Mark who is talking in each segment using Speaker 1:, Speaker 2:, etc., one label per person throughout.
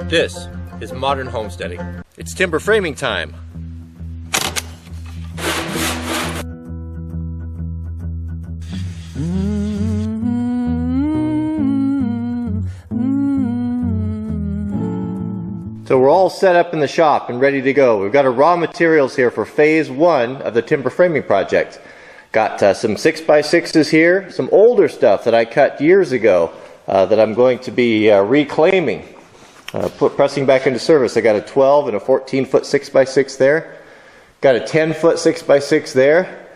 Speaker 1: This is modern homesteading. It's timber framing time. So we're all set up in the shop and ready to go. We've got our raw materials here for phase 1 of the timber framing project. Got some 6x6s here, some older stuff that I cut years ago that I'm going to be reclaiming, pressing back into service. I got a 12 and a 14-foot 6x6 there. Got a 10-foot 6x6 there.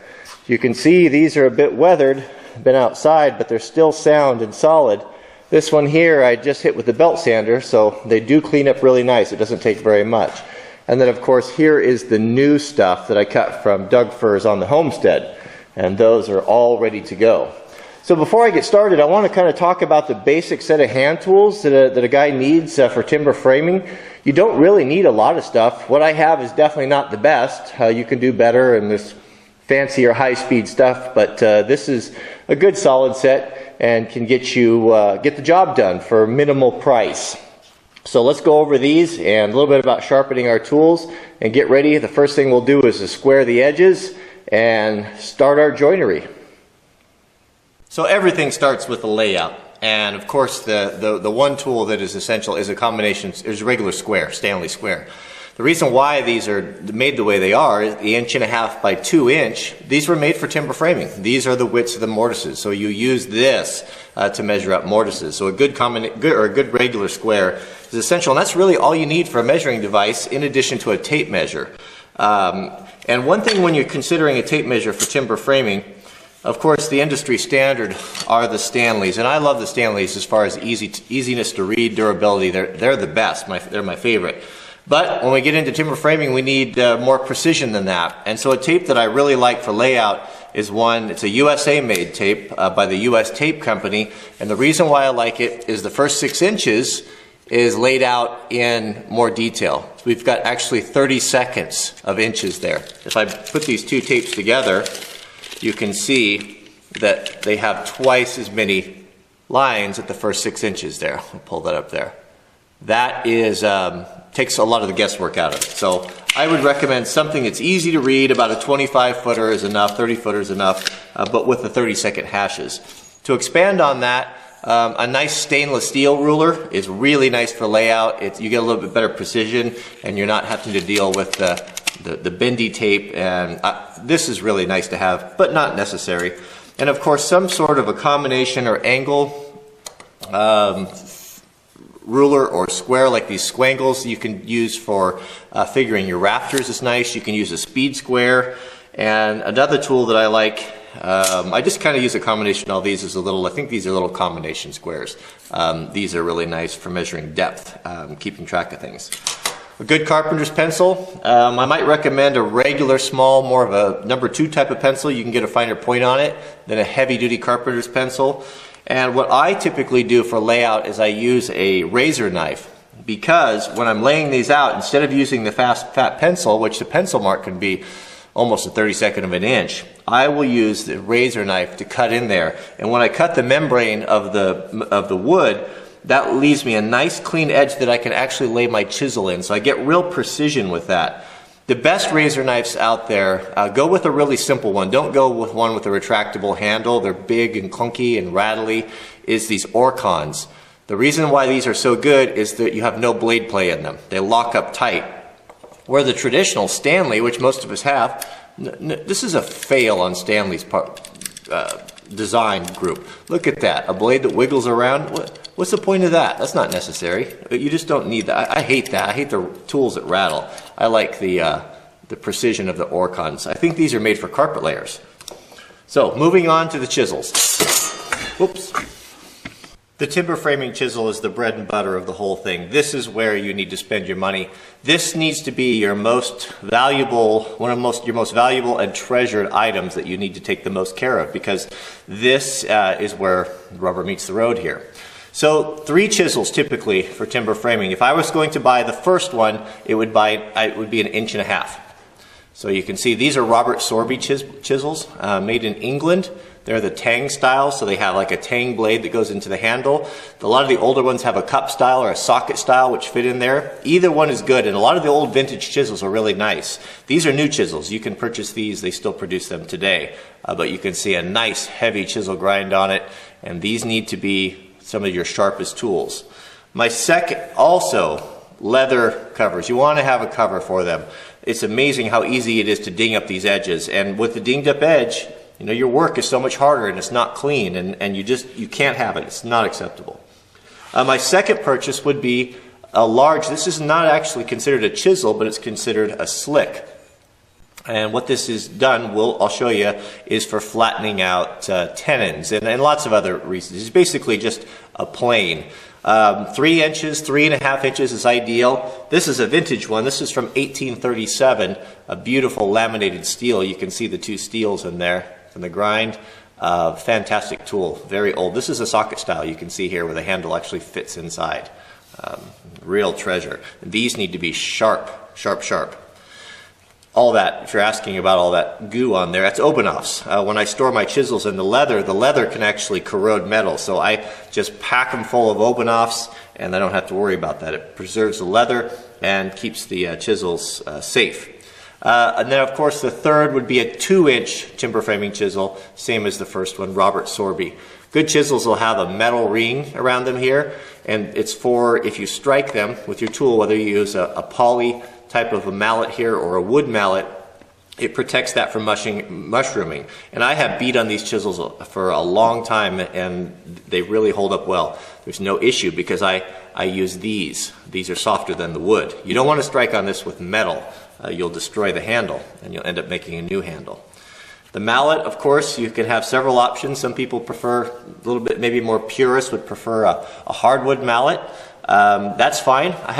Speaker 1: You can see these are a bit weathered, been outside, but they're still sound and solid. This one here I just hit with the belt sander, so they do clean up really nice. It doesn't take very much. And then of course here is the new stuff that I cut from Doug Firs on the homestead. And those are all ready to go. So before I get started, I want to kind of talk about the basic set of hand tools that a guy needs for timber framing. You don't really need a lot of stuff. What I have is definitely not the best. You can do better and there's fancier high-speed stuff, but this is a good solid set and can get you get the job done for minimal price. So let's go over these and a little bit about sharpening our tools and get ready. The first thing we'll do is to square the edges and start our joinery. So everything starts with the layout, and of course the one tool that is essential is a combination, is a regular square, Stanley square. The reason why these are made the way they are, the 1.5 by 2 inch, these were made for timber framing. These are the widths of the mortises, so you use this to measure up mortises. So a good regular square is essential, and that's really all you need for a measuring device in addition to a tape measure. And one thing when you're considering a tape measure for timber framing, of course the industry standard are the Stanleys, and I love the Stanleys as far as easiness to read, durability. They're the best. They're my favorite. But when we get into timber framing, we need more precision than that. And so a tape that I really like for layout is it's a USA-made tape by the US Tape Company. And the reason why I like it is the first 6 inches is laid out in more detail. So we've got actually 30 seconds of inches there. If I put these two tapes together, you can see that they have twice as many lines at the first 6 inches there. I'll pull that up there. That is takes a lot of the guesswork out of it. So I would recommend something that's easy to read. About a 25-footer is enough, 30-footer is enough, but with the 30-second hashes. To expand on that, a nice stainless steel ruler is really nice for layout. You get a little bit better precision, and you're not having to deal with the bendy tape. And this is really nice to have, but not necessary. And of course, some sort of a combination or angle ruler or square, like these squangles you can use for figuring your rafters is nice. You can use a speed square. And another tool that I like, I just kind of use a combination of all these as I think these are little combination squares. These are really nice for measuring depth, keeping track of things. A good carpenter's pencil. I might recommend a regular small, more of a number 2 type of pencil. You can get a finer point on it than a heavy duty carpenter's pencil. And what I typically do for layout is I use a razor knife, because when I'm laying these out, instead of using the fat pencil, which the pencil mark can be almost a 32nd of an inch, I will use the razor knife to cut in there. And when I cut the membrane of the wood, that leaves me a nice clean edge that I can actually lay my chisel in. So I get real precision with that. The best razor knives out there, go with a really simple one. Don't go with one with a retractable handle. They're big and clunky and rattly. Is these Orcons. The reason why these are so good is that you have no blade play in them. They lock up tight. Where the traditional Stanley, which most of us have, this is a fail on Stanley's design group. Look at that, a blade that wiggles around. What's the point of that? That's not necessary. You just don't need that. I hate that. I hate the tools that rattle. I like the precision of the Orcons. I think these are made for carpet layers. So moving on to the chisels. Whoops. The timber framing chisel is the bread and butter of the whole thing. This is where you need to spend your money. This needs to be your most valuable, your most valuable and treasured items that you need to take the most care of, because this is where the rubber meets the road here. So 3 chisels typically for timber framing. If I was going to buy the first one, it would be 1.5 inches. So you can see these are Robert Sorby chisels, made in England. They're the tang style, so they have like a tang blade that goes into the handle. A lot of the older ones have a cup style or a socket style which fit in there. Either one is good, and a lot of the old vintage chisels are really nice. These are new chisels. You can purchase these. They still produce them today. But you can see a nice heavy chisel grind on it, and these need to be some of your sharpest tools. My second, also leather covers. You want to have a cover for them. It's amazing how easy it is to ding up these edges, and with the dinged up edge, you know, your work is so much harder and it's not clean, and you can't have it. It's not acceptable. My second purchase would be a large, this is not actually considered a chisel, but it's considered a slick. And what this is done, I'll show you, is for flattening out tenons and lots of other reasons. It's basically just a plane. 3 inches, 3.5 inches is ideal. This is a vintage one. This is from 1837, a beautiful laminated steel. You can see the 2 steels in there from the grind. Fantastic tool, very old. This is a socket style you can see here where the handle actually fits inside. Real treasure. These need to be sharp, sharp, sharp. All that, if you're asking about all that goo on there, that's Obenaufs. When I store my chisels in the leather can actually corrode metal. So I just pack them full of Obenaufs, and I don't have to worry about that. It preserves the leather and keeps the chisels safe. And then, of course, the third would be a 2-inch timber framing chisel, same as the first one, Robert Sorby. Good chisels will have a metal ring around them here, and it's for if you strike them with your tool, whether you use a poly type of a mallet here or a wood mallet, it protects that from mushrooming. And I have beat on these chisels for a long time, and they really hold up well. There's no issue because I use these. These are softer than the wood. You don't want to strike on this with metal. You'll destroy the handle, and you'll end up making a new handle. The mallet, of course, you can have several options. Some people prefer, a little bit maybe more purists would prefer a hardwood mallet. That's fine. I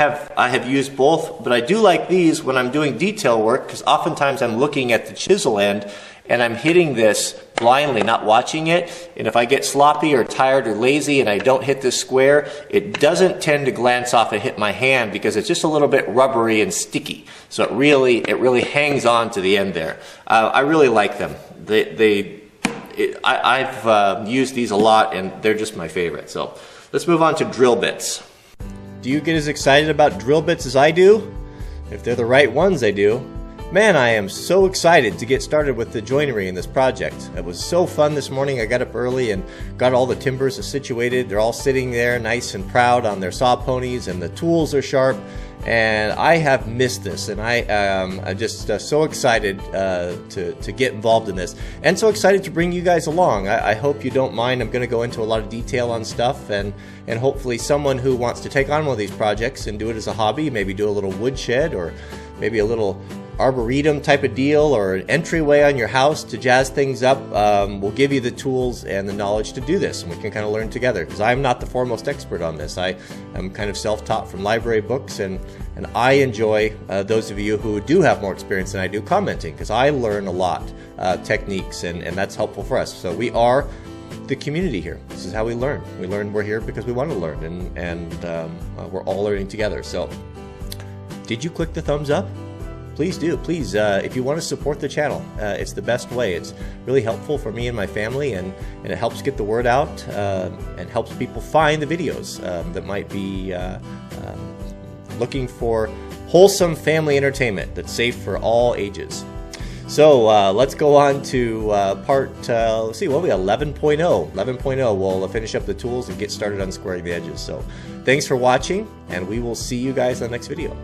Speaker 1: have used both, but I do like these when I'm doing detail work because oftentimes I'm looking at the chisel end and I'm hitting this blindly, not watching it. And if I get sloppy or tired or lazy and I don't hit this square, it doesn't tend to glance off and hit my hand because it's just a little bit rubbery and sticky. So it really hangs on to the end there. I really like them. I've used these a lot, and they're just my favorite. So let's move on to drill bits. Do you get as excited about drill bits as I do? If they're the right ones, I do. Man, I am so excited to get started with the joinery in this project. It was so fun this morning. I got up early and got all the timbers situated. They're all sitting there nice and proud on their saw ponies, and the tools are sharp. And I have missed this, and I'm just so excited to get involved in this, and so excited to bring you guys along. I hope you don't mind. I'm going to go into a lot of detail on stuff, and hopefully someone who wants to take on one of these projects and do it as a hobby, maybe do a little woodshed or maybe a little arboretum type of deal or an entryway on your house to jazz things up, will give you the tools and the knowledge to do this, and we can kind of learn together, because I'm not the foremost expert on this. I am kind of self-taught from library books, and I enjoy those of you who do have more experience than I do commenting, because I learn a lot, techniques, and that's helpful for us. So we are the community here. This is how we learn. We're here because we want to learn, and we're all learning together. So did you click the thumbs up? Please do. Please, if you want to support the channel, it's the best way. It's really helpful for me and my family, and it helps get the word out, and helps people find the videos that might be looking for wholesome family entertainment that's safe for all ages. So let's go on to let's see, what we got, 11.0. 11.0, we'll finish up the tools and get started on squaring the edges. So thanks for watching, and we will see you guys on the next video.